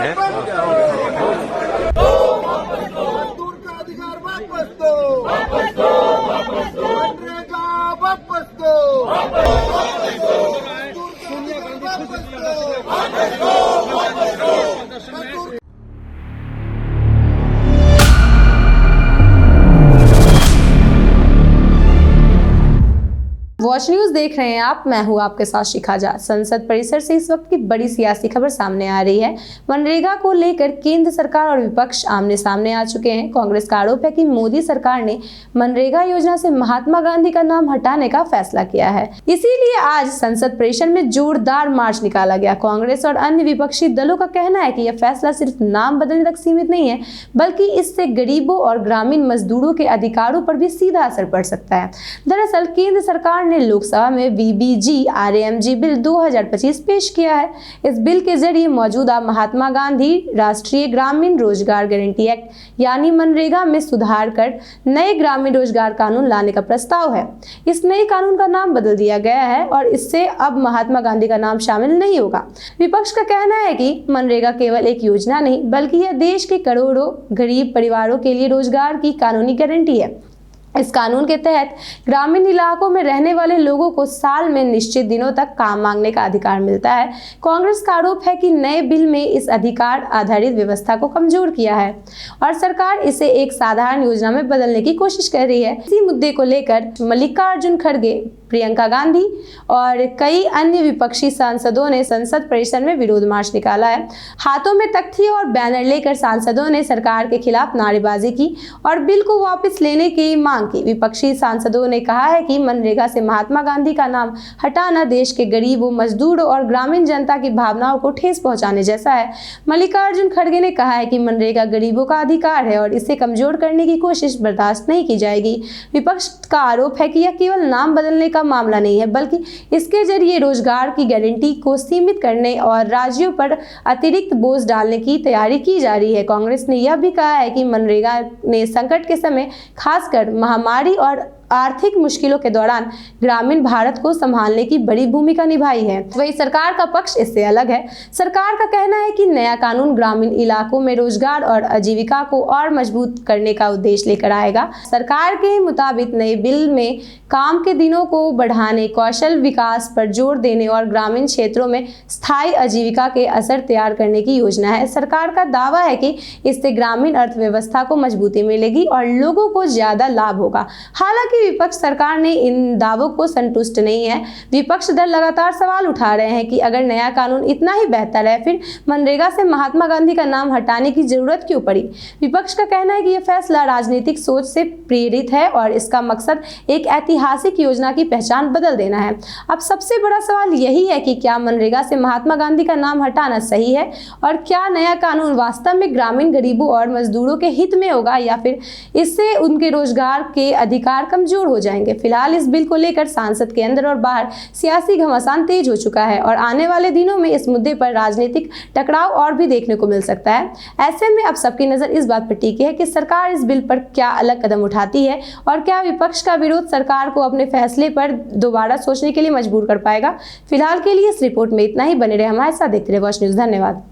है। मजदूर का अधिकार वापस दो, मनरेगा वापस दो, सोनिया गांधी वापस दो। वॉच न्यूज देख रहे हैं आप, मैं हूं आपके साथ शिखा झा। संसद परिसर से इस वक्त की बड़ी सियासी खबर सामने आ रही है। मनरेगा को लेकर केंद्र सरकार और विपक्ष आमने सामने आ चुके हैं। कांग्रेस का आरोप है कि मोदी सरकार ने मनरेगा योजना से महात्मा गांधी का नाम हटाने का फैसला किया है। इसीलिए आज संसद परिसर में जोरदार मार्च निकाला गया। कांग्रेस और अन्य विपक्षी दलों का कहना है कि यह फैसला सिर्फ नाम बदलने तक सीमित नहीं है, बल्कि इससे गरीबों और ग्रामीण मजदूरों के अधिकारों पर भी सीधा असर पड़ सकता है। दरअसल केंद्र सरकार ने लोकसभा में VBG-RAMG बिल 2025 पेश किया है। इस बिल के जरिए मौजूदा महात्मा गांधी राष्ट्रीय ग्रामीण रोजगार गारंटी एक्ट यानी मनरेगा में सुधार कर नए ग्रामीण रोजगार कानून लाने का प्रस्ताव है। इस नए कानून का नाम बदल दिया गया है और इससे अब महात्मा गांधी का नाम शामिल नहीं होगा। विपक्ष का कहना है कि मनरेगा केवल एक योजना नहीं, बल्कि यह देश के करोड़ों गरीब परिवारों के लिए रोजगार की कानूनी गारंटी है। इस कानून के तहत ग्रामीण इलाकों में रहने वाले लोगों को साल में निश्चित दिनों तक काम मांगने का अधिकार मिलता है। कांग्रेस का आरोप है कि नए बिल में इस अधिकार आधारित व्यवस्था को कमजोर किया है और सरकार इसे एक साधारण योजना में बदलने की कोशिश कर रही है। इसी मुद्दे को लेकर मल्लिकार्जुन खड़गे, प्रियंका गांधी और कई अन्य विपक्षी सांसदों ने संसद परिसर में विरोध मार्च निकाला है। हाथों में तख्ती और बैनर लेकर सांसदों ने सरकार के खिलाफ नारेबाजी की और बिल को वापस लेने की मांग की। विपक्षी सांसदों ने कहा है कि मनरेगा से महात्मा गांधी का नाम हटाना देश के गरीबों, मजदूरों और ग्रामीण जनता की भावनाओं को ठेस पहुंचाने जैसा है। मल्लिकार्जुन खड़गे ने कहा है कि मनरेगा गरीबों का अधिकार है और इसे कमजोर करने की कोशिश बर्दाश्त नहीं की जाएगी। विपक्ष का आरोप है कि यह केवल नाम बदलने का मामला नहीं है, बल्कि इसके जरिए रोजगार की गारंटी को सीमित करने और राज्यों पर अतिरिक्त बोझ डालने की तैयारी की जा रही है। कांग्रेस ने यह भी कहा है कि मनरेगा ने संकट के समय, खासकर महामारी और आर्थिक मुश्किलों के दौरान ग्रामीण भारत को संभालने की बड़ी भूमिका निभाई है। वहीं सरकार का पक्ष इससे अलग है। सरकार का कहना है कि नया कानून ग्रामीण इलाकों में रोजगार और आजीविका को और मजबूत करने का उद्देश्य लेकर आएगा। सरकार के मुताबिक नए बिल में काम के दिनों को बढ़ाने, कौशल विकास पर जोर देने और ग्रामीण क्षेत्रों में स्थायी आजीविका के असर तैयार करने की योजना है। सरकार का दावा है कि इससे ग्रामीण अर्थव्यवस्था को मजबूती मिलेगी और लोगों को ज्यादा लाभ होगा। हालांकि विपक्ष सरकार ने इन दावों को संतुष्ट नहीं है। विपक्ष दल लगातार सवाल उठा रहे हैं कि अगर नया कानून इतना ही बेहतर है, फिर मनरेगा से महात्मा गांधी का नाम हटाने की जरूरत क्यों पड़ी। विपक्ष का कहना है कि यह फैसला राजनीतिक सोच से प्रेरित है और इसका मकसद एक ऐतिहासिक योजना की पहचान बदल देना है। अब सबसे बड़ा सवाल यही है कि क्या मनरेगा से महात्मा गांधी का नाम हटाना सही है और क्या नया कानून वास्तव में ग्रामीण गरीबों और मजदूरों के हित में होगा या फिर इससे उनके रोजगार के अधिकार कमजोर हो जाएंगे। फिलहाल इस बिल को लेकर सांसद के अंदर और बाहर सियासी घमासान तेज हो चुका है और आने वाले दिनों में इस मुद्दे पर राजनीतिक टकराव और भी देखने को मिल सकता है। ऐसे में अब सबकी नजर इस बात पर टिकी है कि सरकार इस बिल पर क्या अलग कदम उठाती है और क्या विपक्ष का विरोध सरकार को अपने फैसले पर दोबारा सोचने के लिए मजबूर कर पाएगा। फिलहाल के लिए इस रिपोर्ट में इतना ही। बने रहे हमारे साथ, देखते रहे वॉच न्यूज। धन्यवाद।